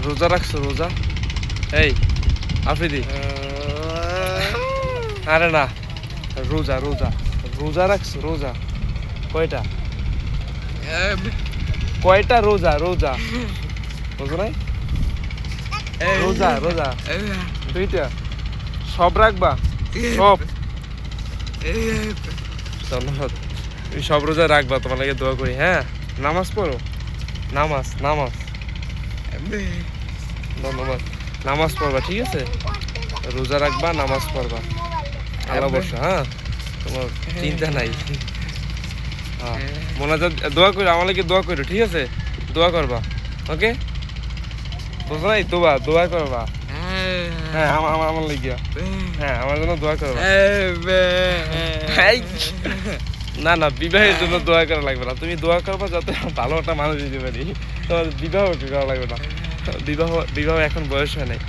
রোজা রাখছো রোজা? এই আফ্রিদি, আরে না, রোজা রোজা রোজা রাখছো রোজা? কয়টা কয়টা রোজা? রোজা বুঝো নাই? রোজা রোজা দুইটা। সব রাখবা? সব? ধন্যবাদ। তুমি সব রোজা রাখবা, তোমার লাগে দোয়া করি। হ্যাঁ, নামাজ পড়ো, নামাজ নামাজ। ধন্যবাদ। নামাজ পড়বা, ঠিক আছে? রোজা রাখবা, নামাজ পড়বা, আল্লাহ বর্ষা। হ্যাঁ, তোমার চিন্তা নাই। হ্যাঁ, মোনাজাত দোয়া করো, আমার লাগে দোয়া করো, ঠিক আছে? দোয়া করবা, ওকে? বুঝো নাই? দোয়া দোয়া করবা। হ্যাঁ, আমার লাগিয়া। হ্যাঁ, আমার জন্য দোয়া করবা। এই, না না, বিবাহের জন্য দোয়া করা লাগবে না। তুমি দোয়া করবা যাতে ভালো একটা মানুষ দিতে পারি। তোমার বিবাহ করা লাগবে না। বিবাহ বিবাহ এখন বয়স হয় নাই।